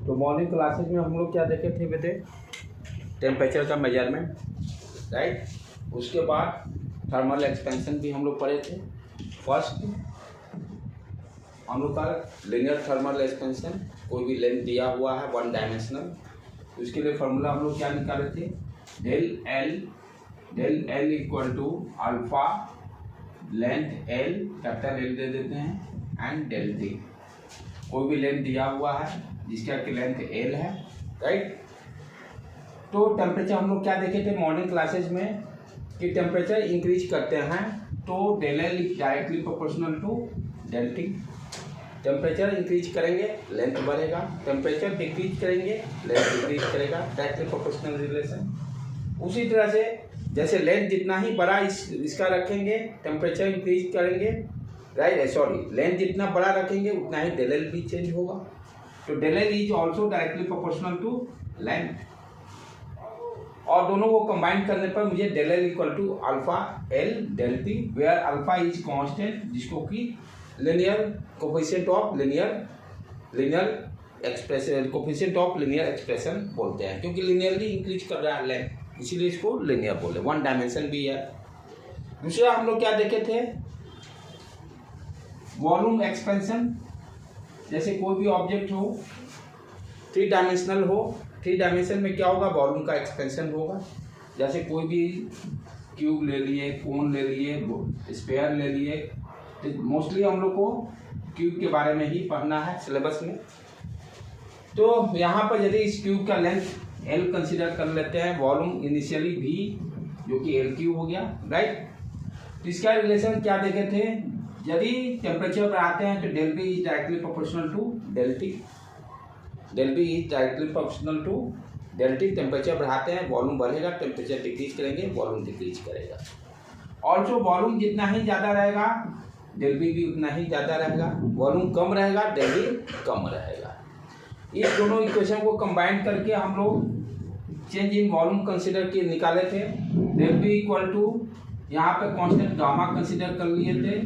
तो morning classes में हम लोग क्या देखे थे बेटे, टेम्परेचर का मेजरमेंट, राइट। उसके बाद थर्मल एक्सपेंशन भी हम लोग पढ़े थे। फर्स्ट हम लोग का लीनियर थर्मल एक्सपेंशन, कोई भी लेंथ दिया हुआ है वन डायमेंशनल, उसके लिए फार्मूला हम लोग क्या निकाले थे, del L equal to alpha length L, capital L दे देते हैं, एंड डेल टी। कोई भी लेंथ दिया हुआ है जिसका कि लेंथ एल है, राइट। तो टेम्परेचर हम लोग क्या देखे थे मॉर्निंग क्लासेज में कि टेम्परेचर इंक्रीज करते हैं तो del L is directly proportional to del T. Temperature increase करेंगे लेंथ बढ़ेगा, टेम्परेचर डिक्रीज करेंगे लेंथ डिक्रीज करेगा, डायरेक्टली प्रोपोर्शनल रिलेशन। उसी तरह से जैसे लेंथ जितना ही बड़ा इसका रखेंगे टेम्परेचर इंक्रीज करेंगे, राइट, सॉरी, लेंथ जितना बड़ा रखेंगे उतना ही डेल एल भी चेंज होगा। तो del L is also directly proportional to length, और दोनों को कंबाइन करने पर मुझे del L equal to alpha L del T, where alpha is constant, जिसको कि linear coefficient of linear expression, coefficient of linear expression बोलते हैं, क्योंकि लीनियरली इंक्रीज कर रहा है लेंथ, इसीलिए इसको लीनियर बोले, वन डायमेंशन भी है। दूसरा हम लोग क्या देखे थे, वॉल्यूम एक्सपेंशन। जैसे कोई भी ऑब्जेक्ट हो, थ्री डायमेंशनल हो, थ्री डायमेंशन में क्या होगा, वॉल्यूम का एक्सपेंशन होगा। जैसे कोई भी क्यूब ले लिए, कोन ले लिए, स्फीयर ले लिए, तो मोस्टली हम लोग को क्यूब के बारे में ही पढ़ना है सिलेबस में। तो यहाँ पर यदि इस क्यूब का लेंथ एल कंसीडर कर लेते हैं, वॉल्यूम इनिशियली भी जो कि एल क्यूब हो गया, राइट। तो इसका रिलेशन क्या देखे थे, यदि टेम्परेचर बढ़ाते हैं तो del B is directly proportional to del T, del B is directly proportional to del T. Temperature बढ़ाते हैं वॉल्यूम बढ़ेगा, टेम्परेचर डिक्रीज करेंगे वॉल्यूम डिक्रीज करेगा। ऑल्सो वॉल्यूम जितना ही ज़्यादा रहेगा डेल बी भी उतना ही ज़्यादा रहेगा, वॉल्यूम कम रहेगा डेल बी कम रहेगा। इस दोनों इक्वेशन को कंबाइन करके हम लोग चेंज इन वॉल्यूम कंसिडर किए निकाले थे। डेल बी इक्वल टू यहाँ पे कांस्टेंट गामा कंसिडर कर लिए थे,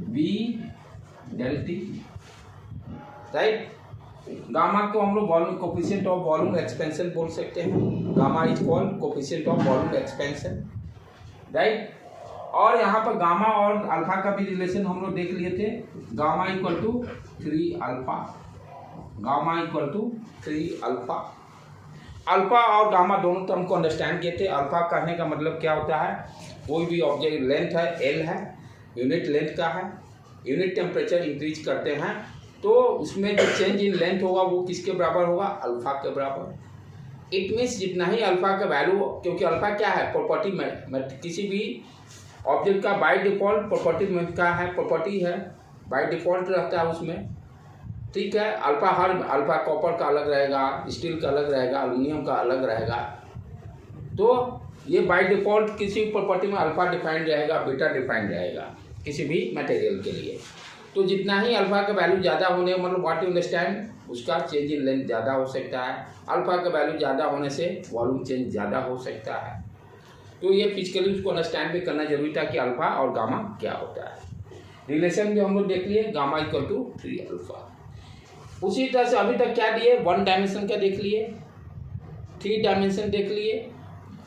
B del T, right. Gamma को हम लोग volume coefficient of volume expansion बोल सकते हैं, gamma is called coefficient of volume expansion, right. और यहाँ पर गामा और अल्फा का भी रिलेशन हम लोग देख लिए थे, gamma equal to 3 alpha, gamma equal to 3 alpha. Alpha और गामा दोनों टर्म को अंडरस्टैंड किए थे। अल्फा कहने का मतलब क्या होता है, कोई भी ऑब्जेक्ट लेंथ है एल है, यूनिट लेंथ का है, यूनिट टेम्परेचर इंक्रीज करते हैं तो उसमें जो चेंज इन लेंथ होगा वो किसके बराबर होगा, अल्फा के बराबर। इट मीन्स जितना ही अल्फा का वैल्यू, क्योंकि अल्फा क्या है, प्रॉपर्टी में किसी भी ऑब्जेक्ट का बाय डिफॉल्ट प्रॉपर्टी में क्या है, प्रॉपर्टी है, बाय डिफॉल्ट रहता है उसमें, ठीक है। अल्फा हर अल्फा कॉपर का अलग रहेगा, स्टील का अलग रहेगा, एल्युमिनियम का अलग रहेगा। तो ये बाय डिफॉल्ट किसी प्रॉपर्टी में अल्फा डिफाइंड रहेगा, बीटा डिफाइंड रहेगा किसी भी मटेरियल के लिए। तो जितना ही अल्फा का वैल्यू ज़्यादा होने, मतलब व्हाट यू अंडरस्टैंड, उसका चेंज इन लेंथ ज़्यादा हो सकता है। अल्फा का वैल्यू ज़्यादा होने से वॉल्यूम चेंज ज़्यादा हो सकता है। तो ये फिजिकली उसको अंडरस्टैंड भी करना जरूरी था कि अल्फा और गामा क्या होता है। रिलेशन भी हम लोग देख लिए, गामा इक्वल टू 3 अल्फा। उसी तरह से अभी तक क्या दिए, 1 डायमेंशन का देख लिए, 3 डायमेंशन देख लिए,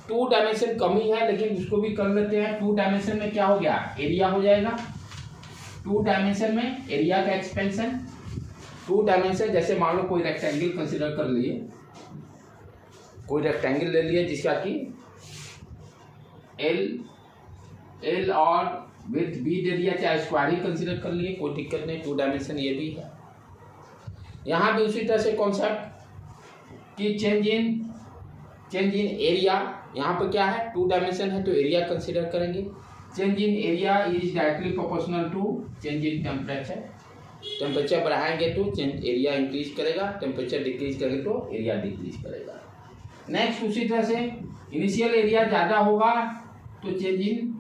2 डायमेंशन कम ही है लेकिन उसको भी कर लेते हैं। 2 डायमेंशन में क्या हो गया, एरिया हो जाएगा। 2 डायमेंशन में एरिया का एक्सपेंशन, 2 डायमेंशन जैसे मान लो कोई रेक्टेंगल कंसिडर कर लिए, कोई रेक्टेंगल ले लिए जिसका कि एल और विथ बी दे दिया, चाहे स्क्वायर ही कंसिडर कर लिए, कोई दिक्कत नहीं, 2 डायमेंशन ये भी है। यहाँ भी उसी तरह से कॉन्सेप्ट कि चेंज इन एरिया, यहाँ पर क्या है, 2 डायमेंशन है तो एरिया कंसिडर करेंगे। Change in area is directly proportional to change in temperature. Temperature बढ़ाएंगे तो चेंज एरिया इंक्रीज करेगा, टेम्परेचर डिक्रीज करेंगे तो एरिया डिक्रीज करेगा। नेक्स्ट उसी तरह से इनिशियल एरिया ज़्यादा होगा तो चेंज इन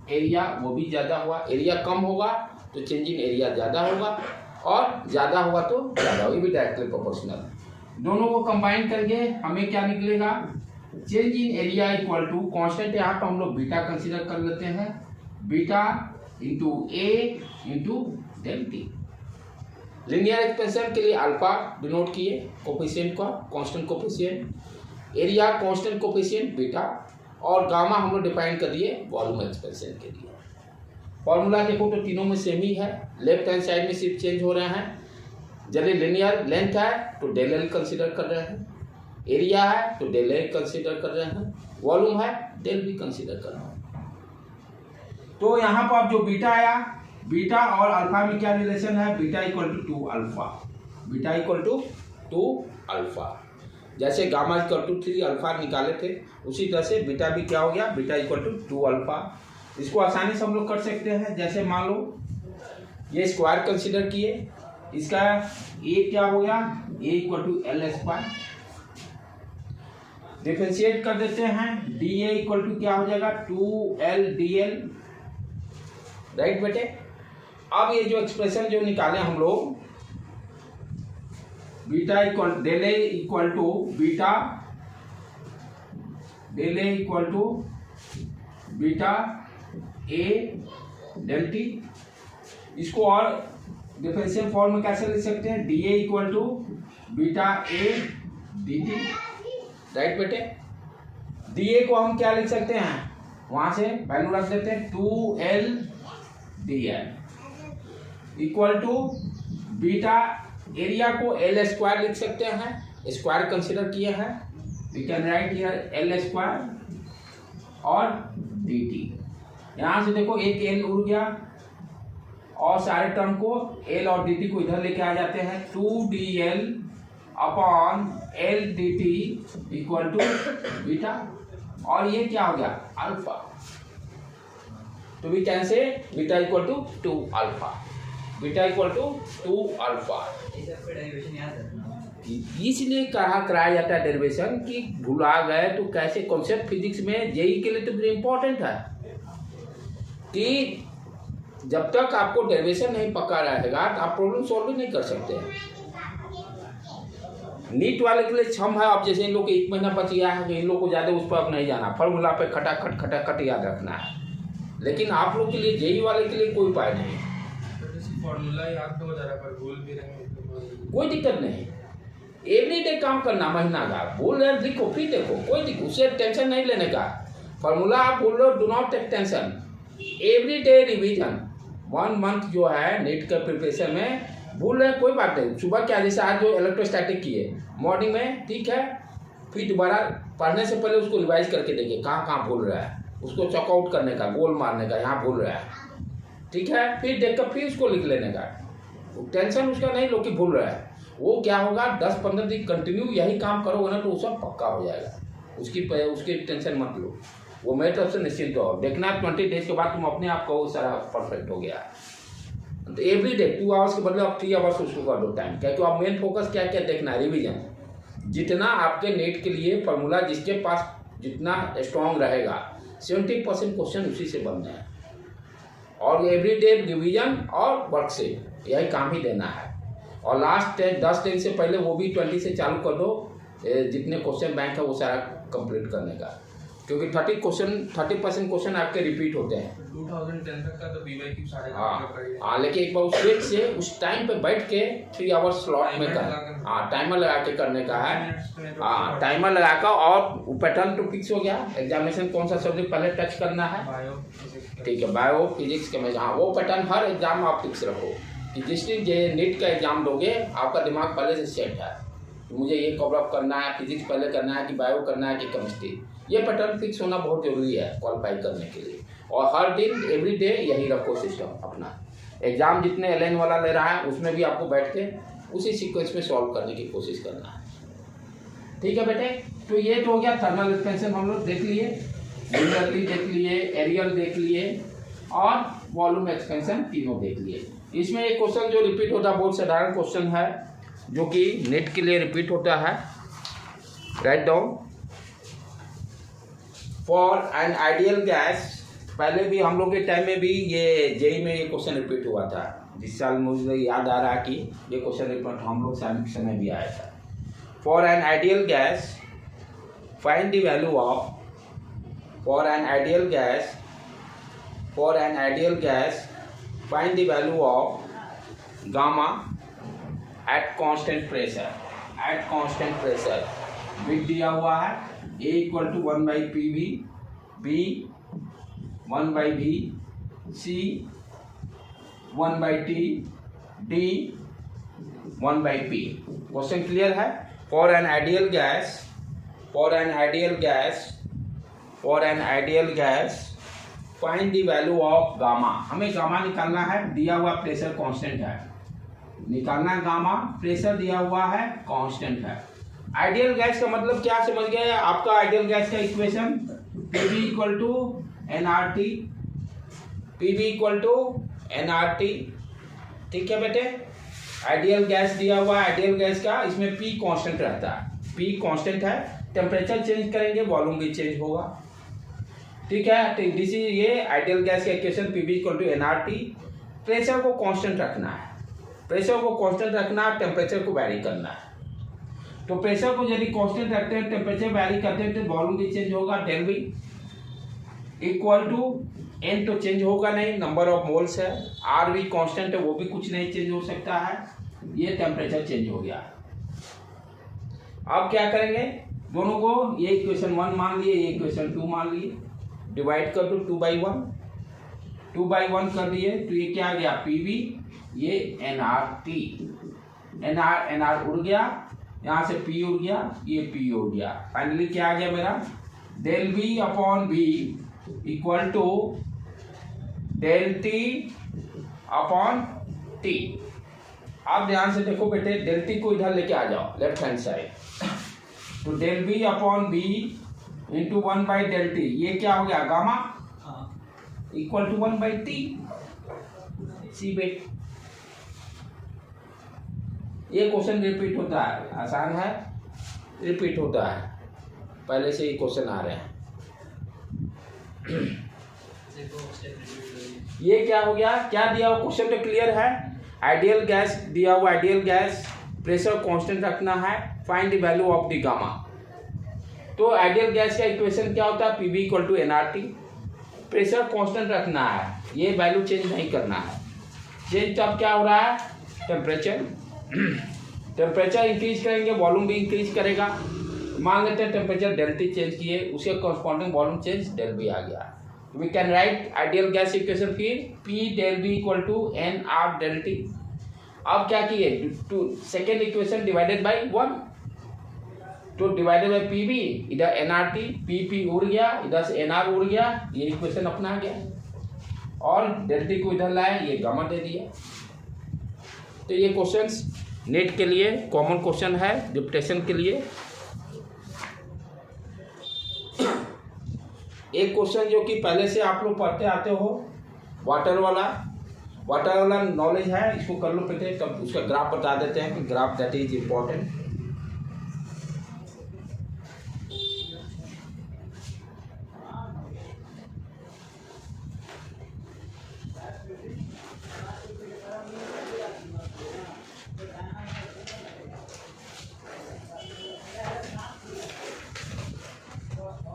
एरिया वो भी ज़्यादा हुआ, एरिया कम होगा तो चेंज इन एरिया ज़्यादा होगा, और ज़्यादा होगा तो ज़्यादा, ये भी डायरेक्टली प्रोपोर्शनल। दोनों को कंबाइन करके हमें क्या निकलेगा, change in area equal to constant, यहाँ पर हम लोग बीटा कंसीडर कर लेते हैं, beta into A into del T. Linear expansion के लिए अल्फा डिनोट किए कोफिशिएंट का, constant coefficient, area constant coefficient beta, और गामा हम लोग डिफाइन कर दिए वॉल्यूम एक्सपेंशन के लिए। फॉर्मूला देखो तो तीनों में सेम ही है, लेफ्ट हैंड साइड में सिर्फ चेंज हो रहे हैं। यदि लीनियर लेंथ है तो डेल एल कंसिडर कर रहे हैं, एरिया है तो डेल ए कंसिडर कर रहे हैं, वॉल्यूम है डेल भी कंसिडर कर रहे हैं। तो यहाँ पर अब जो बीटा आया, बीटा और अल्फा में क्या रिलेशन है, beta equal to 2 alpha, beta equal to 2 alpha. जैसे गामा इक्वल टू 3 अल्फा निकाले थे, उसी तरह से बीटा भी क्या हो गया, बीटा इक्वल टू 2 अल्फा। इसको आसानी से हम लोग कर सकते हैं। जैसे मान लो ये स्क्वायर कंसिडर किए, इसका ए क्या हो गया, A equal to L square, differentiate कर देते हैं, डी ए इक्वल टू क्या हो जाएगा 2l dl, राइट बेटे। अब ये जो एक्सप्रेशन जो निकाले हम लोग, beta equal del A equal to beta, del A equal to beta A del T, इसको और डिफरेंशियल फॉर्म में कैसे लिख सकते हैं, D A equal to beta A D T, right बेटे। डी ए को हम क्या लिख सकते हैं, वहां से वैल्यू रख देते हैं 2l dl equal to beta, area को एल स्क्वायर लिख सकते हैं, स्क्वायर कंसिडर किए हैं, we can write here L square और डी टी। यहाँ से देखो एक एल उड़ गया और सारे टर्म को एल और डी टी को इधर लेके आ जाते हैं, 2dl upon L D T equal to beta, और ये क्या हो गया अल्फा। तो we can say beta equal to 2 alpha, beta equal to 2 alpha. इसलिए कहा कराया जाता है डेरिवेशन कि भुला गए तो कैसे, कॉन्सेप्ट फिजिक्स में जेई के लिए तो बड़ी इंपॉर्टेंट है कि जब तक आपको डेरिवेशन नहीं पक्का रहेगा तो आप प्रॉब्लम सॉल्व भी नहीं कर सकते हैं। नीट वाले के लिए क्षम है। अब जैसे इन लोग को 1 महीना बच गया है तो इन लोग को ज़्यादा उस पर अब नहीं जाना, फॉर्मूला पे खटाखट याद रखना है। लेकिन आप लोग के लिए जेई वाले के लिए कोई उपाय नहीं, फॉर्मूला याद तो हो जा रहा है पर भूल भी रहे, कोई दिक्कत नहीं। एवरीडे काम करना महीना का, भूल रहे लिखो फिर देखो, कोई दिक्कत, उससे टेंशन नहीं लेने का। फॉर्मूला आप बोल रहे हो, do not take tension, everyday revision. 1 month जो है नीट के प्रिपरेशन में भूल रहे कोई बात नहीं। सुबह क्या, जैसे आज जो इलेक्ट्रोस्टैटिक किए मॉर्निंग में, ठीक है, फिर दोबारा पढ़ने से पहले उसको रिवाइज करके देखिए कहाँ कहाँ भूल रहा है, उसको चॉकआउट करने का, गोल मारने का, यहाँ भूल रहा है, ठीक है, फिर देख कर फिर उसको लिख लेने का। टेंशन उसका नहीं लो कि भूल रहा है, वो क्या होगा 10-15 दिन कंटिन्यू यही काम करोगे ना तो वो सब पक्का हो जाएगा। उसकी टेंशन मत लो, वो मेरे तरफ से निश्चिंत हो। देखना 20 डेज के बाद तुम अपने आप को सारा परफेक्ट हो गया। तो एवरी डे 2 आवर्स के बदले आप 3 आवर्स उसको कर दो टाइम, क्या आप मेन फोकस क्या क्या देखना है, रिविजन। जितना आपके नेट के लिए फॉर्मूला जिसके पास जितना स्ट्रॉन्ग रहेगा 70% क्वेश्चन उसी से बनना है, और एवरी डे रिविजन और वर्कशीट यही काम ही देना है। और लास्ट 10 दिन से पहले वो भी 20 से चालू कर दो, जितने क्वेश्चन बैंक है वो सारा कंप्लीट करने का, क्योंकि 30% क्वेश्चन आपके रिपीट होते हैं 2010 तक का। तो BYQ सारे हाँ, लेकिन एक बार उस टाइम पे बैठ के 3 आवर्स स्लॉट में कर, हाँ टाइमर लगा के करने का है, हाँ टाइमर लगा कर, और पैटर्न तो फिक्स हो गया। एग्जामिनेशन कौन सा सब्जेक्ट पहले टच करना है, ठीक है, बायो फिजिक्स केमिस्ट्री, हाँ वो पैटर्न हर एग्जाम में आप फिक्स रखो कि जिस दिन ये नीट का एग्जाम दोगे आपका दिमाग पहले से सेट है, तो मुझे ये कवर अप करना है, फिजिक्स पहले करना है कि बायो करना है कि केमिस्ट्री, ये पैटर्न फिक्स होना बहुत जरूरी है क्वालिफाई करने के लिए। और हर दिन एवरी डे यही रखो सिस्टम अपना। एग्जाम जितने एलएन वाला ले रहा है उसमें भी आपको बैठ के उसी सीक्वेंस में सॉल्व करने की कोशिश करना है, ठीक है बेटे। तो ये तो हो गया थर्मल एक्सपेंशन, हम लोग देख लिए, लिनियरली देख लिए, एरियल देख लिए, और वॉल्यूम एक्सपेंशन तीनों देख लिए। इसमें एक क्वेश्चन जो रिपीट होता है, बहुत साधारण क्वेश्चन है जो कि नेट के लिए रिपीट होता है, write down. For an ideal gas, पहले भी हम लोग के टाइम में भी ये जेई में ये क्वेश्चन रिपीट हुआ था, जिस साल मुझे याद आ रहा कि ये क्वेश्चन रिपीट हम लोग समय भी आया था। For an ideal gas find the value of, for an ideal gas find the value of gamma at constant pressure, at constant pressure विक दिया हुआ है A equal to 1/PV, B 1/V, C 1/T, D 1/P। Question clear है? For an ideal gas, for an ideal gas, for an ideal gas find the value of gamma. हमें gamma निकालना है, दिया हुआ प्रेशर कांस्टेंट है, निकालना gamma, pressure दिया हुआ है कांस्टेंट है। आइडियल गैस का मतलब क्या समझ गए आपका? आइडियल गैस का equation PV equal to nRT, PV equal to nRT, ठीक है बेटे। आइडियल गैस दिया हुआ है, आइडियल गैस का इसमें P कांस्टेंट रहता है, P कांस्टेंट है, टेम्परेचर चेंज करेंगे वॉल्यूम भी चेंज होगा, ठीक है। तो दिस इज ये आइडियल गैस का equation PV equal to nRT। Pressure को कांस्टेंट रखना है, प्रेशर को कांस्टेंट रखना है, टेम्परेचर को वैरी करना है। तो प्रेशर को यदि कांस्टेंट रखते हैं, टेम्परेचर वैरी करते हैं, तो वॉल्यूम भी चेंज होगा, del V equal to n तो चेंज होगा नहीं, नंबर ऑफ मोल्स है, आर भी कांस्टेंट है, वो भी कुछ नहीं चेंज हो सकता है, ये टेम्परेचर चेंज हो गया। अब क्या करेंगे, दोनों को ये इक्वेशन 1 मान लिए, ये इक्वेशन 2 मान लिए, डिवाइड कर दो 2/1, 2/1 कर दिए तो ये क्या आ गया PV, ये nRT, nr उड़ गया, यहाँ से P उड़ गया, ये P उड़ गया, फाइनली क्या आ गया मेरा, del V upon V equal to del T upon T। आप ध्यान से देखो बेटे, डेल T को इधर लेके आ जाओ लेफ्ट हैंड साइड, तो del V upon V into 1/डेल T, ये क्या हो गया गामा इक्वल टू 1/T। सी बेट, ये क्वेश्चन रिपीट होता है, आसान है, रिपीट होता है, पहले से ही क्वेश्चन आ रहे हैं। ये क्या हो गया, क्या दिया हुआ क्वेश्चन तो क्लियर है, आइडियल गैस दिया हुआ, आइडियल गैस प्रेशर कांस्टेंट रखना है, find the value of the gamma. तो आइडियल गैस का इक्वेशन क्या होता है, PV equal to nRT, pressure constant रखना है, ये वैल्यू चेंज नहीं करना है। चेंज तब क्या हो रहा है, टेम्परेचर, टेम्परेचर इंक्रीज करेंगे वॉल्यूम भी इंक्रीज करेगा। मान लेते हैं टेम्परेचर डेल T चेंज किए, उसके corresponding volume change del V आ गया। We can write ideal gas equation फिर P del V equal to nR del T। अब क्या किए, सेकेंड इक्वेशन डिवाइडेड बाई 1, तो डिवाइडेड बाई PV, इधर nRT, P उड़ गया, इधर से nR उड़ गया, ये इक्वेशन अपना आ गया, और डेल T को इधर लाए, ये गामा दे दिया। तो ये क्वेश्चंस नेट के लिए कॉमन क्वेश्चन है, डिप्टेशन के लिए। एक क्वेश्चन जो कि पहले से आप लोग पढ़ते आते हो, वाटर वाला नॉलेज है, इसको कर लो पहले, तब उसका ग्राफ बता देते हैं कि ग्राफ दैट इज इम्पोर्टेंट।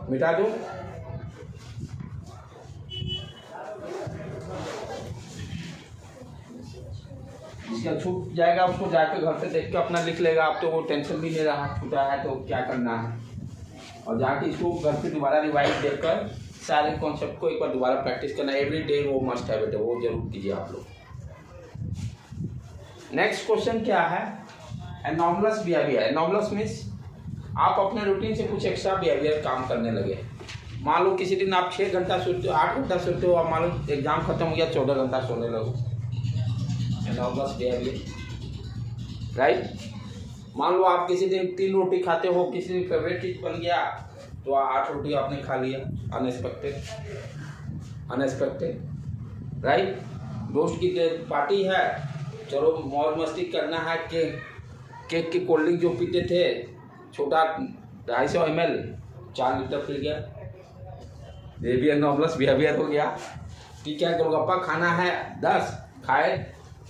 मिटा दो, जिसका छूट जाएगा उसको जाकर घर से देख के अपना लिख लेगा, अब तो वो टेंशन भी नहीं रहा, छूटा है तो क्या करना है, और जाके इसको घर पे दोबारा रिवाइज देखकर सारे कॉन्सेप्ट को एक बार दोबारा प्रैक्टिस करना, एवरी डे वो मस्ट है बेटे, वो जरूर कीजिए आप लोग। नेक्स्ट क्वेश्चन क्या है, एनॉमलस बिहेवियर। एनॉमलस मीन्स आप अपने रूटीन से कुछ एक्स्ट्रा बिहेवियर काम करने लगे। मान लो किसी दिन आप 6 घंटा सोते हो, 8 घंटा सोते हो, और मान लो एग्जाम खत्म हो गया 14 घंटा सोने लगो, एनॉमलस बिहेवियर, राइट। मान लो आप किसी दिन 3 रोटी खाते हो, किसी दिन फेवरेट चीज बन गया तो 8 रोटी आपने खा लिया, अनएक्सपेक्टेड, राइट। दोस्त की पार्टी है, चलो मौज मस्ती करना है, केक की कोल्ड ड्रिंक जो पीते थे छोटा 250 ml 4 लीटर पी गया, ये भी एनॉमलस बिहेवियर हो गया, ठीक है। गोलगप्पा खाना है 10, खाए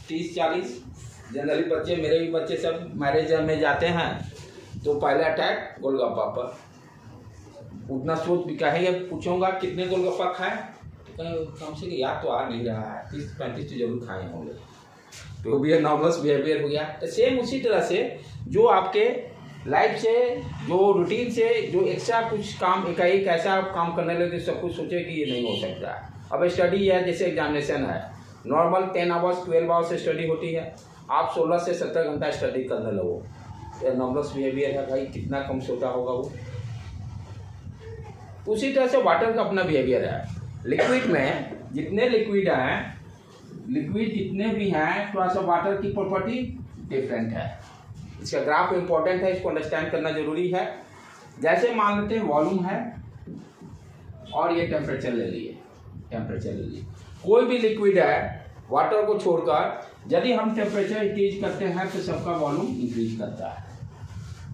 30-40। जनरली बच्चे, मेरे भी बच्चे सब मैरिज में जाते हैं तो पहले अटैक गोलगप्पा पर, उतना सोच भी कहेंगे, पूछूंगा कितने गोलगप्पा खाए तो कहीं कम से कम याद तो आ नहीं रहा है, 30-35 तो जरूर खाए होंगे। तो भी एनॉर्मस बिहेवियर हो गया। तो सेम उसी तरह से जो आपके लाइफ से, जो रूटीन से, जो एक्स्ट्रा कुछ काम एकाएक ऐसा काम करने लगे सब कुछ सोचे कि ये नहीं हो सकता। अब स्टडी है, जैसे एग्जामिनेशन है, नॉर्मल 10 आवर्स 12 आवर्स स्टडी होती है, आप 16 से 17 घंटा स्टडी करने लगो, एनॉर्मस बिहेवियर है भाई, कितना कम सोता होगा वो। उसी तरह से वाटर का अपना बिहेवियर है। लिक्विड में जितने लिक्विड हैं, लिक्विड जितने भी हैं, थोड़ा सा वाटर की प्रॉपर्टी डिफरेंट है। इसका ग्राफ इंपॉर्टेंट है, इसको अंडरस्टैंड करना जरूरी है। जैसे मान लेते हैं वॉल्यूम है और ये टेम्परेचर ले लिए, टेम्परेचर ले लिए, कोई भी लिक्विड है वाटर को छोड़कर यदि हम टेम्परेचर इंक्रीज करते हैं तो सबका वॉल्यूम इंक्रीज करता है,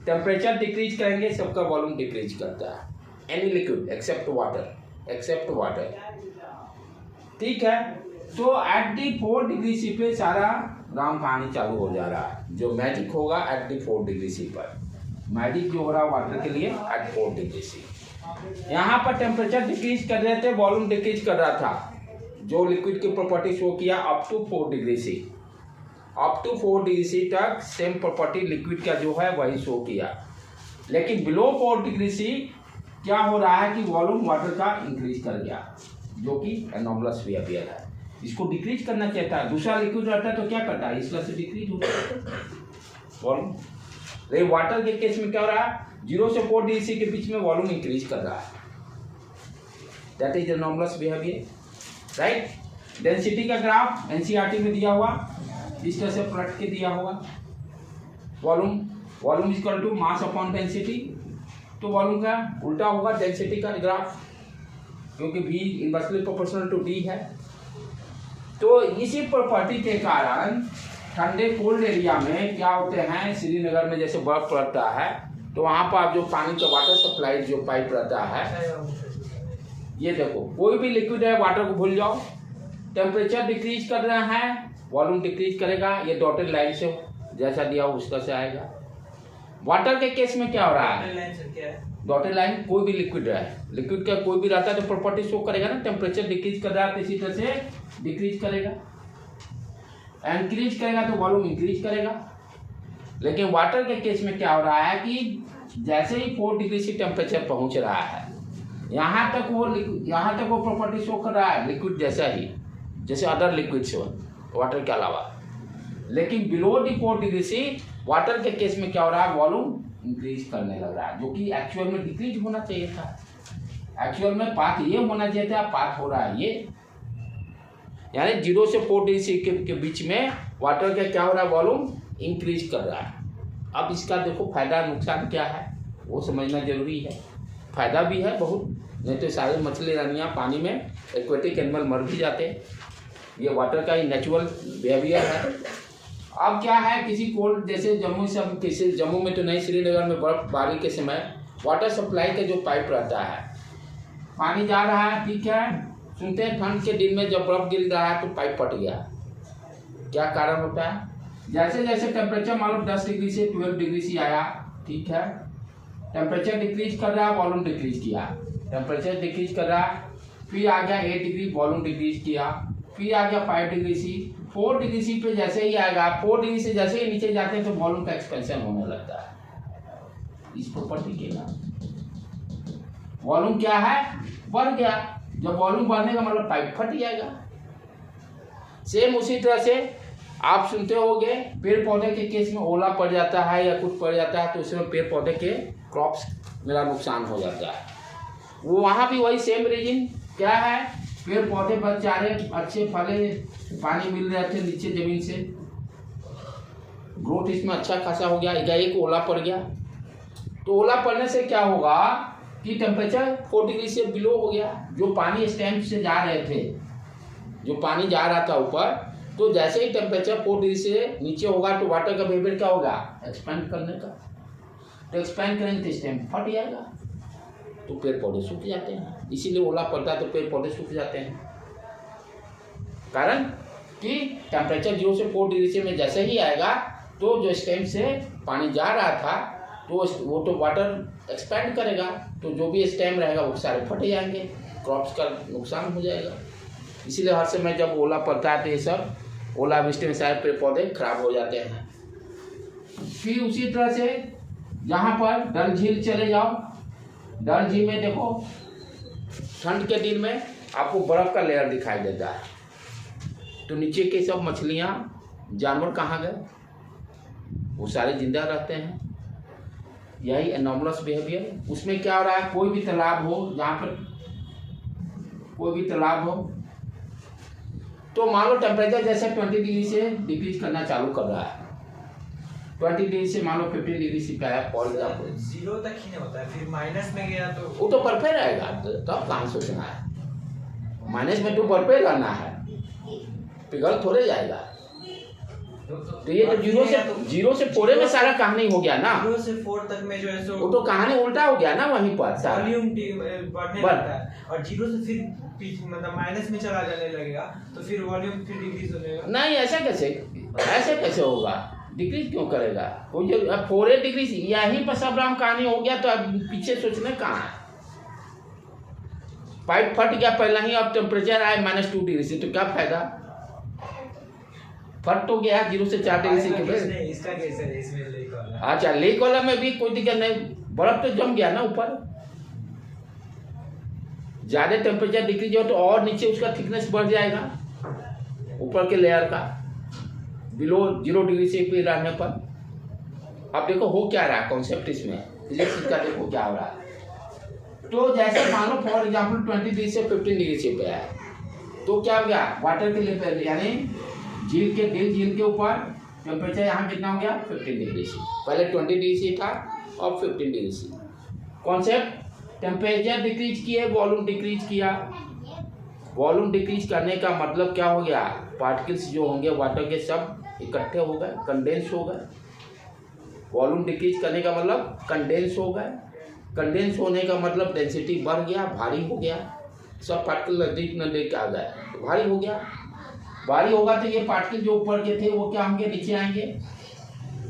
टेम्परेचर डिक्रीज करेंगे सबका वॉल्यूम डिक्रीज करता है। Any liquid except water, except water, ठीक है। तो एट दी 4 डिग्री सी पे सारा राम कहानी चालू हो जा रहा है। जो मैजिक होगा एट दी 4 डिग्री सी पर, मैजिक जो हो रहा है वाटर के लिए एट 4 डिग्री सी। यहाँ पर टेम्परेचर डिक्रीज कर रहे थे, वॉल्यूम डिक्रीज कर रहा था। जो लिक्विड की प्रॉपर्टी शो किया up to 4 degree C, up to 4 degree C तक सेम प्रॉपर्टी लिक्विड का जो है वही शो किया। लेकिन बिलो 4 डिग्री सी क्या हो रहा है कि वॉल्यूम वाटर का इंक्रीज कर गया, जो कि एनॉर्मस बिहेवियर है। इसको डिक्रीज करना चाहता है, दूसरा लिक्विड रहता है तो क्या करता है, इस तरह से डिक्रीज होता है वॉल्यूम। लेकिन वाटर के केस में क्या हो रहा है, 0 से 4 डिग्री सी के बीच में वॉल्यूम इंक्रीज कर रहा है, that is enormous behaviour, right. Density का ग्राफ एनसीईआरटी में दिया हुआ, इस तरह से प्लॉट के दिया हुआ। Volume is equal to mass upon density, तो वॉल्यूम का उल्टा होगा डेंसिटी का ग्राफ, क्योंकि V inversely proportional to D है। तो इसी प्रॉपर्टी के कारण ठंडे कोल्ड एरिया में क्या होते हैं, श्रीनगर में जैसे बर्फ पड़ता है तो वहाँ पर जो पानी का वाटर सप्लाई जो पाइप रहता है, ये देखो कोई भी लिक्विड है वाटर को भूल जाओ, टेम्परेचर डिक्रीज कर रहा है वॉल्यूम डिक्रीज करेगा, ये डॉटेड लाइन से जैसा दिया हो उसका से आएगा। वाटर के केस में क्या हो रहा है, डॉटेड लाइन कोई भी लिक्विड है, लिक्विड का कोई भी रहता है तो प्रॉपर्टी शो करेगा ना, टेम्परेचर डिक्रीज कर रहा है तो इसी तरह से डिक्रीज करेगा, इंक्रीज करेगा तो वॉल्यूम इंक्रीज करेगा। लेकिन वाटर के केस में क्या हो रहा है कि जैसे ही 4 डिग्री से टेम्परेचर पहुंच रहा है, यहाँ तक वो प्रॉपर्टी शो कर रहा है लिक्विड जैसा ही, जैसे अदर लिक्विड्स हो वाटर के अलावा। लेकिन बिलो दी 4 डिग्री से वाटर के केस में क्या हो रहा है, वॉल्यूम इंक्रीज करने लग रहा है, जो कि एक्चुअल में डिक्रीज होना चाहिए था। एक्चुअल में पाथ ये होना चाहिए था, पाथ हो रहा है ये, यानी 0 से 4 डिग्री के बीच में वाटर का क्या हो रहा है, वॉल्यूम इंक्रीज कर रहा है। अब इसका देखो फायदा नुकसान क्या है वो समझना जरूरी है। फायदा भी है बहुत, नहीं तो सारे मछली रानियाँ पानी में एक्वेटिक एनिमल मर भी जाते हैं, ये वाटर का ही नेचुरल बिहेवियर है। अब क्या है, किसी कोल्ड जैसे जम्मू से, किसी जम्मू में तो नहीं, श्रीनगर में बर्फबारी के समय वाटर सप्लाई का जो पाइप रहता है, पानी जा रहा है, ठीक है, सुनते हैं ठंड के दिन में जब बर्फ गिर रहा है तो पाइप फट गया। क्या कारण होता है, जैसे जैसे टेम्परेचर मालूम 10 डिग्री से 12 डिग्री से आया, ठीक है, टेम्परेचर डिक्रीज कर रहा है, वॉल्यूम डिक्रीज किया, टेम्परेचर डिक्रीज कर रहा है, फिर आ गया 8 डिग्री, वॉल्यूम डिक्रीज किया, फिर आ गया 5 डिग्री सी, 4 डिग्री सी पे जैसे ही आएगा, 4 डिग्री से जैसे ही नीचे जाते हैं तो वॉल्यूम का एक्सपेंशन होने लगता है। इस प्रॉपर्टी के नाम वॉल्यूम क्या है, बढ़ गया। जब वॉल्यूम बढ़ने का मतलब पाइप फट जाएगा। सेम उसी तरह से आप सुनते होंगे पेड़ पौधे के केस में ओला पड़ जाता है या कुछ पड़ जाता है तो उसमें पेड़ पौधे के क्रॉप्स मेरा नुकसान हो जाता है। वो वहाँ भी वही सेम रीजन क्या है, पेड़ पौधे बच जा रहे, अच्छे फले, पानी मिल रहे थे नीचे जमीन से, ग्रोथ इसमें अच्छा खासा हो गया, एक ओला पड़ गया। तो ओला पड़ने से क्या होगा कि टेम्परेचर 4 डिग्री से बिलो हो गया। जो पानी स्टैम्प से जा रहे थे, जो पानी जा रहा था ऊपर, तो जैसे ही टेम्परेचर 4 डिग्री से नीचे होगा तो वाटर का बिहेवियर क्या होगा, एक्सपेंड करने का। तो एक्सपेंड करेंगे तो स्टैम्प फट जाएगा, तो पेड़ पौधे सूख जाते हैं। इसीलिए ओला पड़ता है तो पेड़ पौधे सूख जाते हैं, कारण कि टेम्परेचर 0 से 4 डिग्री से में जैसे ही आएगा तो जो स्टेम से पानी जा रहा था तो वो तो वाटर एक्सपेंड करेगा, तो जो भी स्टेम रहेगा वो सारे फट जाएंगे, क्रॉप्स का नुकसान हो जाएगा। इसीलिए हर समय जब ओला पड़ता है तो ये सब ओलावृष्टि में सारे पेड़ पौधे खराब हो जाते हैं। फिर उसी तरह से यहाँ पर डल झील चले जाओ। डल झील में देखो ठंड के दिन में आपको बर्फ का लेयर दिखाई देता है, तो नीचे के सब मछलियाँ जानवर कहाँ गए, वो सारे जिंदा रहते हैं। यही एनॉर्मलस बिहेवियर। उसमें क्या हो रहा है, कोई भी तालाब हो, जहाँ पर कोई भी तालाब हो, तो मान लो टेम्परेचर जैसे 20 डिग्री से डिक्रीज करना चालू कर रहा है, 20 डिग्री से मान लो 15 डिग्री से क्या है, फॉर एग्जाम्पल 0 तक ही नहीं होता है, फिर माइनस में गया तो वो तो बर्फे रहेगा। तब कहाँ सोचना है, माइनस में तो बर्फे रहना है, पिघल थोड़े जाएगा। तो ये तो जीरो से 4 में सारा कहानी हो गया ना। 0 से 4 तक में जो है सो वो तो कहानी उल्टा हो गया ना वहीं पर सारा। वॉल्यूम बढ़ने लगता है और 0 से फिर मतलब माइनस में चला जाने लगेगा, तो फिर वॉल्यूम फिर डिक्रीज होने लगेगा। नहीं, ऐसे कैसे होगा, डिक्रीज क्यों करेगा? वो जो 4 डिग्री यहीं पर सब राम कहानी हो गया, तो अब पीछे सोचने कहाँ है। पाइप फट गया पहले ही, अब टेम्परेचर आए -2 डिग्री से, तो क्या फायदा, फट तो गया 0 से 4 डिग्री से। इसका कैसे है, इसमें लीक वाला? अच्छा, लीक वाला में भी कोई दिक्कत नहीं, बर्फ तो जम गया ना ऊपर। ज्यादा टेम्परेचर डिक्रीज हो तो और नीचे उसका थिकनेस बढ़ जाएगा ऊपर के लेयर का, बिलो 0 डिग्री से भी रहने पर। अब देखो हो क्या रहा है कॉन्सेप्ट इसमें, फिजिक्स का देखो क्या हो रहा है। तो जैसे मान लो फॉर एग्जाम्पल 20 डिग्री से 15 डिग्री से पे है, तो क्या हो गया, वाटर के लेवल यानी झील के ऊपर टेम्परेचर यहाँ कितना हो गया, 15 डिग्री से। पहले 20 डिग्री से था, अब 15 डिग्री से। कॉन्सेप्ट, टेम्परेचर डिक्रीज किए, वॉल्यूम डिक्रीज किया। वॉल्यूम डिक्रीज करने का मतलब क्या हो गया, पार्टिकल्स जो होंगे वाटर के सब इकट्ठे हो गए, कंडेंस हो गए। वॉल्यूम डिक्रीज करने का मतलब कंडेंस हो गए। कंडेंस होने का मतलब डेंसिटी बढ़ गया, भारी हो गया, सब पार्टिकल नजदीक नजदीक आ गए, तो भारी हो गया। भारी होगा तो ये पार्टिकल जो ऊपर के थे वो क्या होंगे, नीचे आएंगे।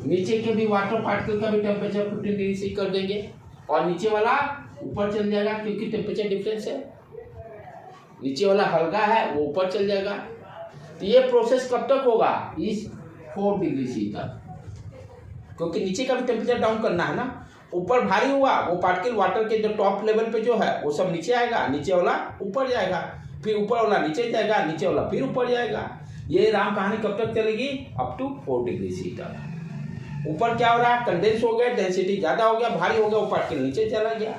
नीचे के भी वाटर पार्टिकल का भी टेम्परेचर 15 डिग्री से कर देंगे, और नीचे वाला ऊपर चल जाएगा, क्योंकि टेम्परेचर डिफरेंस है। नीचे वाला हल्का है, वो ऊपर चल जाएगा। तो ये प्रोसेस कब तक होगा, इस 4 डिग्री से तक, क्योंकि नीचे का भी टेम्परेचर डाउन करना है ना। ऊपर भारी हुआ, वो पार्टिकल वाटर के जो टॉप लेवल पे जो है वो सब नीचे आएगा, नीचे वाला ऊपर जाएगा, फिर ऊपर वाला नीचे जाएगा, नीचे वाला फिर ऊपर जाएगा। ये राम कहानी कब तक चलेगी, अप टू 4 डिग्री सी तक। ऊपर क्या हो रहा है, कंडेंस हो गया, डेंसिटी ज़्यादा हो गया, भारी हो गया, वो पार्टिकल नीचे चला गया।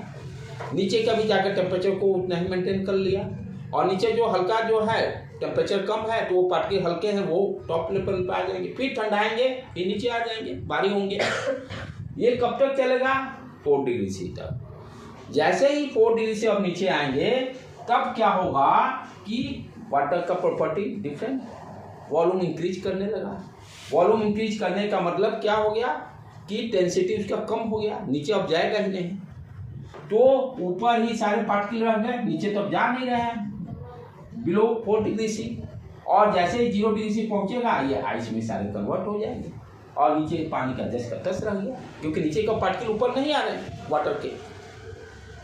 नीचे का भी जाकर टेम्परेचर को उतना ही मेंटेन कर लिया, और नीचे जो हल्का जो है टेम्परेचर कम है, तो वो पार्टिकल हल्के हैं, वो टॉप लेवल पर आ जाएंगे, फिर ठंडाएंगे, फिर नीचे आ जाएंगे, भारी होंगे। ये कब तक चलेगा, 4 डिग्री सी तक। जैसे ही 4 डिग्री से अब नीचे आएंगे, तब क्या होगा कि वाटर का प्रॉपर्टी डिफरेंट, वॉल्यूम इंक्रीज करने लगा। वॉल्यूम इंक्रीज करने का मतलब क्या हो गया कि डेंसिटी उसका कम हो गया, नीचे अब जाएगा ही नहीं। तो ऊपर ही सारे पार्टिकल रह गए, नीचे तो अब जा नहीं रहे हैं, बिलो 4 डिग्री सी। और जैसे ही 0 डिग्री सी पहुंचेगा, ये आइस में सारे कन्वर्ट हो जाएंगे, और नीचे पानी का जस का तस रह गया, क्योंकि नीचे का पार्टिकल ऊपर नहीं आ रहे हैं वाटर के।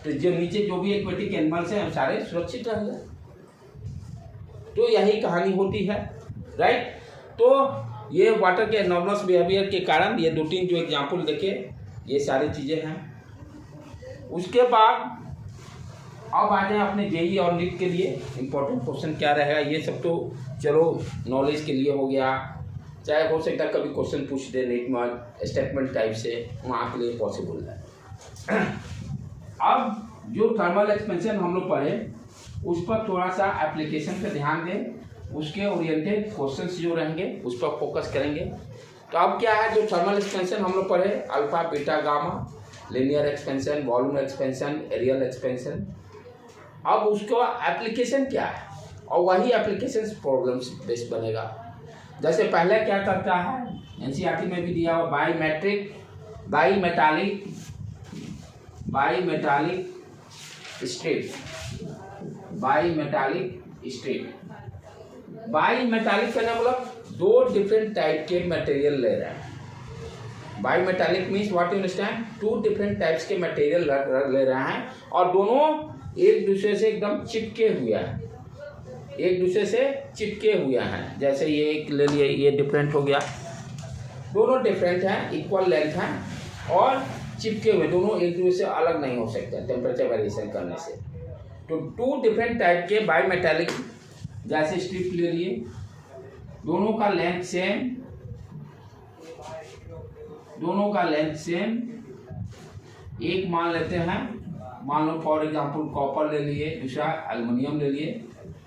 तो जो नीचे जो भी एक्वेटिक एनिमल्स हैं सारे सुरक्षित रह गए। तो यही कहानी होती है, राइट। तो ये वाटर के एनॉर्मस बिहेवियर के कारण ये 2-3 जो एग्जाम्पल देखे, ये सारी चीज़ें हैं। उसके बाद अब आ जाए अपने जेई और नीट के लिए इम्पोर्टेंट क्वेश्चन क्या रहेगा। ये सब तो चलो नॉलेज के लिए हो गया, चाहे हो सकता है कभी क्वेश्चन पूछ दे नीट में स्टेटमेंट टाइप से, वहाँ के लिए पॉसिबल है। अब जो थर्मल एक्सपेंशन हम लोग पढ़े, उस पर थोड़ा सा एप्लीकेशन पे ध्यान दें, उसके ओरिएंटेड क्वेश्चंस जो रहेंगे उस पर फोकस करेंगे। तो अब क्या है, जो थर्मल एक्सपेंशन हम लोग पढ़े, alpha beta gamma, linear expansion, volume expansion, areal expansion, अब उसका एप्लीकेशन क्या है, और वही एप्लीकेशन प्रॉब्लम्स बेस्ड बनेगा। जैसे पहले क्या करता है, एनसीईआरटी में भी दिया हुआ, बाईमेटालिक स्ट्रिप। बाईमेटालिक करना मतलब 2 डिफरेंट टाइप के मटेरियल ले रहा है। Bimetallic means what you understand, 2 different types के मटेरियल ले रहा है, और दोनों एक दूसरे से एकदम चिपके हुए हैं। एक दूसरे से चिपके हुए हैं। जैसे ये एक ले लिए, ये डिफरेंट हो गया, दोनों डिफरेंट हैं, इक्वल लेंथ हैं और चिपके हुए, दोनों एक दूसरे से अलग नहीं हो सकते टेम्परेचर वेरिएशन करने से। तो टू डिफरेंट टाइप के बाई मेटालिक जैसे स्ट्रिप ले लिए, दोनों का लेंथ सेम, दोनों का लेंथ सेम। एक मान लेते हैं, मान लो फॉर एग्जांपल कॉपर ले लिए, दूसरा एल्युमिनियम ले लिए,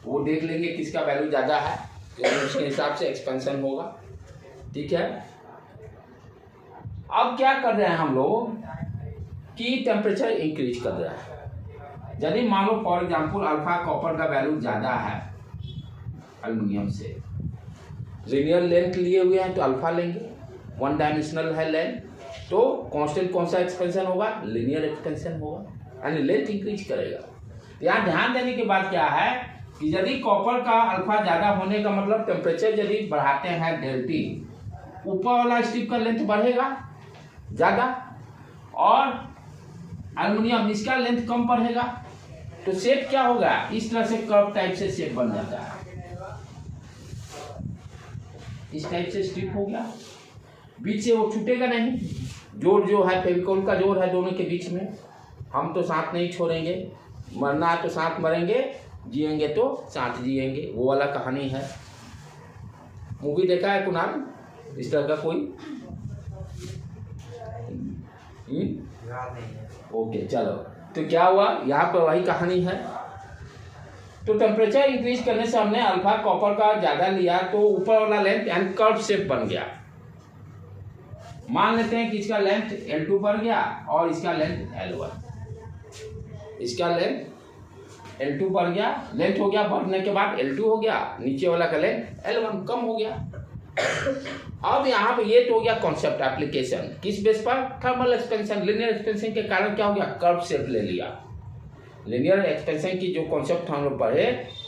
वो देख लेंगे किसका वैल्यू ज़्यादा है, तो उसके हिसाब से एक्सपेंशन होगा। ठीक है, अब क्या कर रहे हैं हम लोग कि टेम्परेचर इंक्रीज कर रहे हैं। यदि मान लो फॉर एग्जांपल अल्फा कॉपर का वैल्यू ज़्यादा है एल्युमिनियम से, लीनियर लेंथ लिए हुए हैं तो अल्फा लेंगे, वन डायमेंशनल है लेंथ, तो कांस्टेंट कौन सा एक्सपेंशन होगा, लीनियर एक्सपेंशन होगा, यानी लेंथ इंक्रीज करेगा। यहाँ ध्यान देने की बात क्या है कि यदि कॉपर का अल्फा ज़्यादा होने का मतलब टेम्परेचर यदि बढ़ाते हैं डेल्टी, ऊपर वाला स्ट्रिप का लेंथ बढ़ेगा ज़्यादा और एल्युमिनियम इसका लेंथ कम बढ़ेगा, तो शेप क्या होगा, इस तरह से कर्व टाइप से शेप बन जाता है। इस टाइप से स्ट्रिप हो गया, बीच से वो छूटेगा नहीं, जोड़ जो है फेविकोल का जोड़ है दोनों के बीच में, हम तो साथ नहीं छोड़ेंगे, मरना है तो साथ मरेंगे, जिएंगे तो साथ जिएंगे, वो वाला कहानी है। मूवी देखा है कुणाल इस तरह का कोई? ओके चलो, तो क्या हुआ यहाँ पर वही कहानी है। तो टेम्परेचर इंक्रीज करने से हमने अल्फा कॉपर का ज़्यादा लिया तो ऊपर वाला लेंथ एंड कर्व शेप बन गया। मान लेते हैं कि इसका लेंथ L2 बढ़ गया और इसका लेंथ L1, इसका लेंथ L2 बढ़ गया, लेंथ हो गया, बढ़ने के बाद L2 हो गया, नीचे वाला का लेंथ L1 कम हो गया। अब यहाँ पे ये तो हो गया कॉन्सेप्ट एप्लीकेशन, किस बेस पर, थर्मल एक्सपेंशन, लीनियर एक्सपेंशन के कारण क्या हो गया, कर्व शेप ले लिया। लीनियर एक्सपेंशन की जो कॉन्सेप्ट हम लोग पढ़े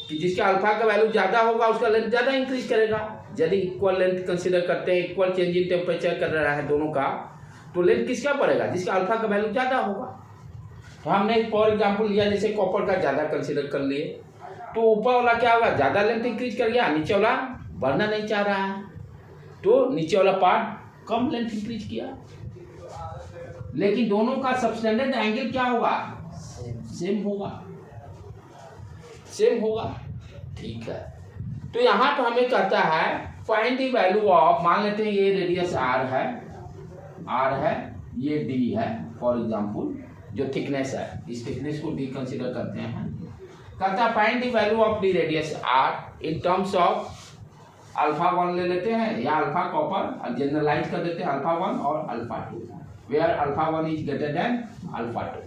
कि जिसका अल्फा का वैल्यू ज़्यादा होगा उसका लेंथ ज़्यादा इंक्रीज करेगा। यदि इक्वल लेंथ कंसीडर करते हैं, इक्वल चेंज इन टेम्परेचर कर रहा है दोनों का, तो लेंथ किसका बढ़ेगा, जिसका अल्फा का वैल्यू ज़्यादा होगा। तो हमने फॉर एग्जांपल लिया जैसे कॉपर का ज़्यादा कंसीडर कर लिए, तो ऊपर वाला क्या होगा, ज़्यादा लेंथ इंक्रीज कर गया, नीचे वाला बढ़ना नहीं चाह रहा है तो नीचे वाला पार्ट कम लेंथ इंक्रीज किया। लेकिन दोनों का सबस्टेंडेड एंगल क्या होगा, सेम होगा, सेम होगा। ठीक है, तो यहाँ तो हमें कहता है फाइंड द वैल्यू ऑफ, मान लेते हैं ये रेडियस r है, ये d है फॉर एग्जांपल, जो थिकनेस है, इस थिकनेस को d कंसीडर करते हैं। कहता है find the value of the radius r in terms of alpha 1 ले लेते हैं या अल्फा कॉपर, जनरलाइज कर देते हैं अल्फा 1 और alpha 2, where alpha 1 is greater than alpha 2।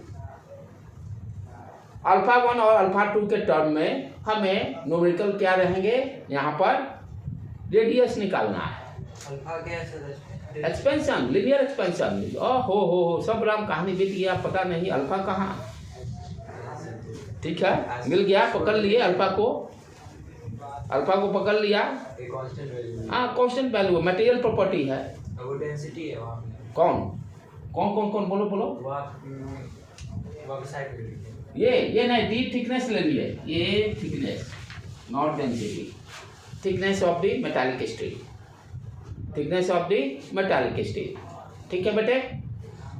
Alpha 1 और अल्फा 2 के टर्म में हमें न्यूमेरिकल क्या रहेंगे, यहाँ पर रेडियस निकालना है, अल्फा क्या है, एक्सपेंशन, लीनियर एक्सपेंशन। हो सब राम कहानी बीत गया, पता नहीं अल्फा कहाँ। ठीक है, मिल गया, पकड़ लिए अल्फा को पकड़ लिया। हाँ, कांस्टेंट वैल्यू है, मटेरियल प्रॉपर्टी है, वो डेंसिटी है वहाँ पे। कौन बोलो। ये नहीं, डी थिकनेस ले लिए, ये thickness not density, thickness of the metallic steel, thickness of the metallic steel. ठीक है बेटे,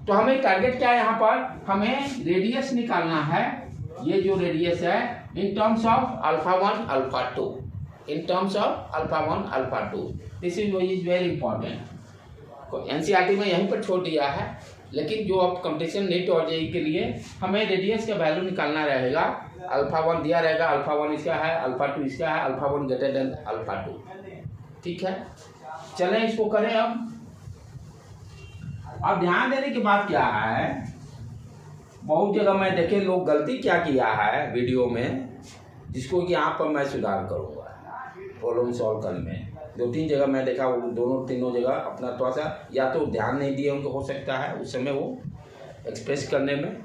तो हमें टारगेट क्या है, यहाँ पर हमें रेडियस निकालना है। ये जो रेडियस है in terms of alpha 1 alpha 2, in terms of alpha 1 alpha 2, this is very important. NCERT में यहीं पर छोड़ दिया है, लेकिन जो अब कंपटीशन नेट और जेई के लिए हमें रेडियस का वैल्यू निकालना रहेगा। अल्फा 1 दिया रहेगा, अल्फा 1 इसका है, अल्फा 2 इसका है, अल्फा 1 ग्रेटर देन अल्फा 2। ठीक है, चलें इसको करें। अब ध्यान देने की बात क्या है, बहुत जगह मैं देखे लोग गलती क्या किया है वीडियो में, जिसको कि यहाँ पर मैं सुधार करूँगा प्रॉब्लम सॉल्व करने में। 2-3 जगह मैं देखा, वो तीनों जगह अपना थोड़ा सा या तो ध्यान नहीं दिए उनको, हो सकता है उस समय वो एक्सप्रेस करने में।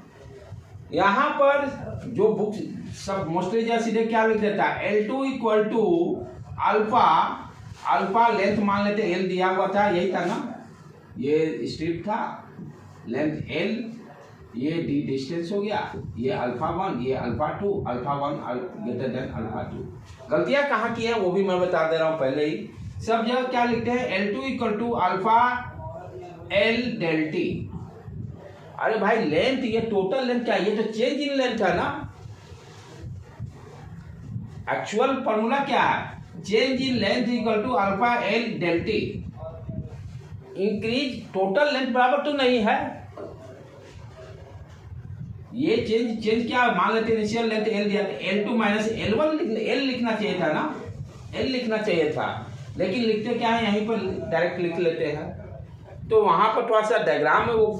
यहाँ पर जो बुक सब मोस्टली जैसे सीधे क्या लिख देता है, L2 equal to alpha length मान लेते, L दिया हुआ था, यही था ना, ये स्ट्रिप था, लेंथ L ये डी डिस्टेंस हो गया, ये अल्फा 1, ये alpha 2, alpha 1 greater than alpha 2। गलतियां कहाँ की है वो भी मैं बता दे रहा हूँ पहले ही। सब जगह क्या लिखते हैं, L2 equal to alpha L del T. अरे भाई लेंथ, ये टोटल लेंथ क्या है, ये तो चेंज इन लेंथ है ना। एक्चुअल फॉर्मूला क्या है, change in length equal to alpha L del T. Increase total length बराबर तो नहीं है, ये चेंज क्या मान लेते हैं, इनिशियल लेंथ L दिया, L2 माइनस L1 L लिखना चाहिए था ना, L लिखना चाहिए था, लेकिन लिखते क्या है यहीं पर डायरेक्ट लिख लेते हैं। तो वहां पर थोड़ा सा डायग्राम में वो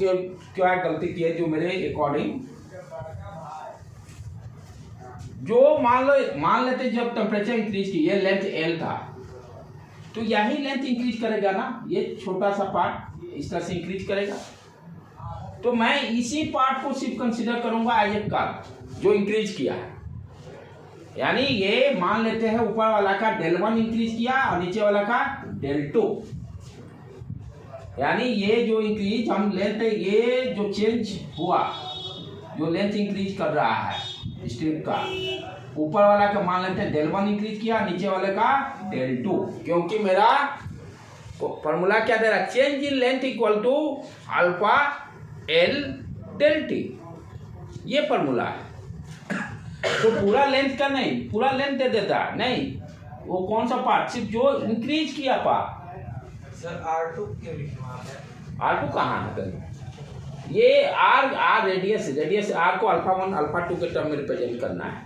क्या गलती की है, जो मेरे अकॉर्डिंग, जो मान लेते जब टेम्परेचर इंक्रीज की, ये लेंथ L था, तो यही लेंथ इंक्रीज करेगा ना, ये छोटा सा पार्ट इस तरह से इंक्रीज करेगा। तो मैं इसी पार्ट को सिर्फ कंसीडर करूंगा एज ए कर्व जो इंक्रीज किया है। यानी ये मान लेते हैं ऊपर वाला का डेल 1 इंक्रीज किया और नीचे वाला का डेल 2, यानी ये जो इंक्रीज हम लेंथ, ये जो चेंज हुआ, जो लेंथ इंक्रीज कर रहा है स्ट्रिप का, ऊपर वाला का मान लेते हैं डेल 1 इंक्रीज किया, नीचे वाले का डेल 2, क्योंकि मेरा फॉर्मूला क्या दे रहा है, change in length equal to alpha L del T, ये फॉर्मूला है। तो पूरा लेंथ का नहीं, पूरा लेंथ दे देता नहीं, वो कौन सा पार्ट, सिर्फ जो इंक्रीज किया पार्ट। सर R2 क्यों लिखा है, R2 कहाँ है, ये R रेडियस R को अल्फा 1 अल्फा 2 के टर्म में रिप्रेजेंट करना है,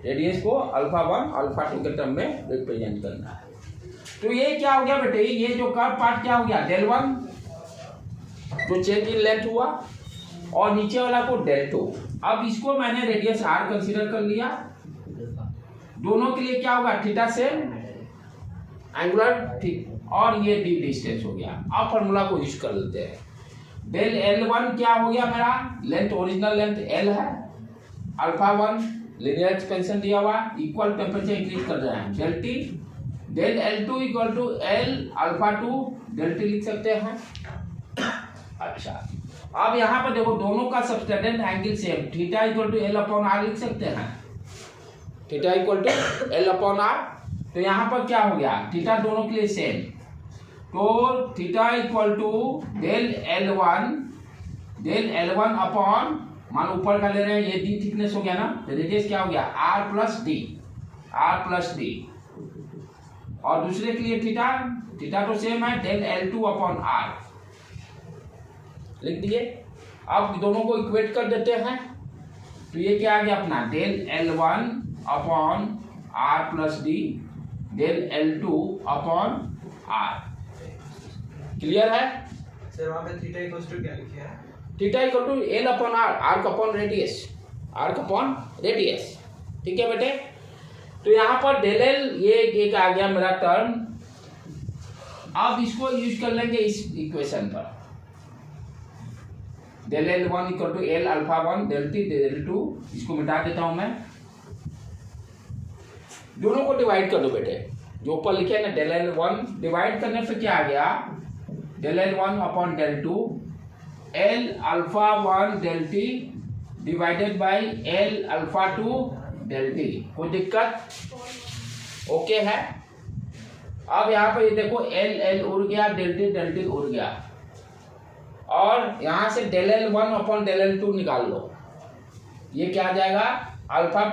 रेडियस को अल्फा 1 अल्फा 2 के टर्म में रिप्रेजेंट करना है। तो ये क्या हो गया बेटे, ये जो कर्व पार्ट क्या हो गया, डेल 1 जो चेंज इन लेंथ हुआ, और नीचे वाला को डेल 2। अब इसको मैंने रेडियस R कंसीडर कर लिया, दोनों के लिए क्या होगा, थीटा से एंगुलर ठीक, और ये डी डिस्टेंस हो गया। अब फॉर्मूला को यूज कर लेते हैं, डेल L1 क्या हो गया मेरा, लेंथ ओरिजिनल लेंथ L है, अल्फा 1 लिनियर एक्सपेंशन दिया हुआ, इक्वल टेम्परेचर इंक्रीज कर रहे हैं del T, del L2 equal to L alpha 2 del T लिख सकते हैं। अच्छा, अब यहाँ पर देखो दोनों का subtended angle same, theta equal to L upon R लिख सकते हैं, theta equal to L upon R। तो यहाँ पर क्या हो गया, थीटा दोनों के लिए सेम, तो theta equal to del L1 upon, मान ऊपर का ले रहे हैं, ये डी थिकनेस हो गया ना, तो रेडियस क्या हो गया, R प्लस डी, और दूसरे के लिए थीटा तो सेम है, डेल L2 अपॉन R लिख दिए। अब दोनों को इक्वेट कर देते हैं, तो ये क्या आ गया अपना, del L1 upon R plus D, del L2 upon R। Clear है सर, वहाँ पे थीटा इक्वल टू क्या लिखा है, theta equal to L upon R का अपॉन रेडियस, ठीक है बेटे। तो यहाँ पर डेल L ये एक आ गया मेरा टर्म। अब इसको यूज कर लेंगे इस इक्वेशन पर, del L1 equal to L alpha 1 del T del 2, इसको मिटा देता हूं मैं, दोनों को डिवाइड कर दो बेटे, जो ऊपर लिखे ना डेल L1 डिवाइड करने पे क्या आ गया, del L1 upon del 2 L alpha 1 del T divided by L alpha 2 del T. कोई दिक्कत, ओके है। अब यहाँ पर ये देखो L उड़ गया, डेल टी उड़ गया, और यहां से del L1 upon del L2 निकाल लो, ये क्या आ जाएगा, alpha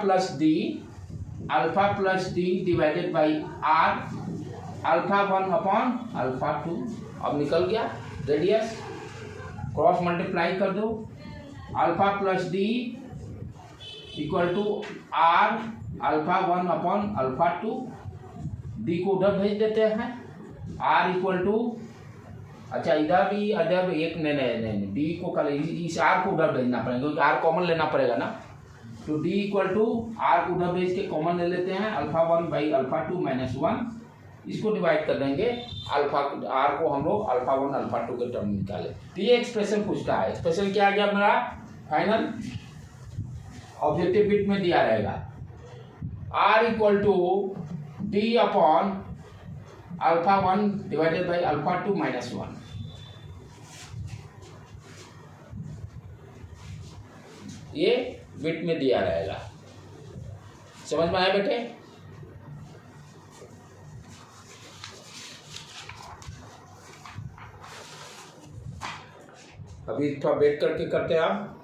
plus D divided by R alpha 1 upon alpha 2। अब निकल गया रेडियस, क्रॉस मल्टीप्लाई कर दो, alpha plus D equal to R alpha 1 upon alpha 2, D को उधर भेज देते हैं, R इक्वल टू, अच्छा इधर भी अदर एक नहीं डी को कल इस आर को उधर भेजना पड़ेगा, क्योंकि आर कॉमन लेना पड़ेगा ना, तो डी इक्वल टू आर को उधर भेज के कॉमन ले लेते हैं, अल्फा 1 बाई अल्फा 2 माइनस 1, इसको डिवाइड कर देंगे, अल्फा आर को हम लोग अल्फा 1 अल्फा 2 के टर्म में निकाले। तो ये एक्सप्रेशन पूछता है, एक्सप्रेशन क्या आ गया मेरा, फाइनल ऑब्जेक्टिव बिट में दिया रहेगा, R equal to D upon alpha 1 divided by alpha 2 minus 1। ये बिट में दिया रहेगा। समझ में आया बेटे? अभी थोड़ा वेट करके करते हैं आप।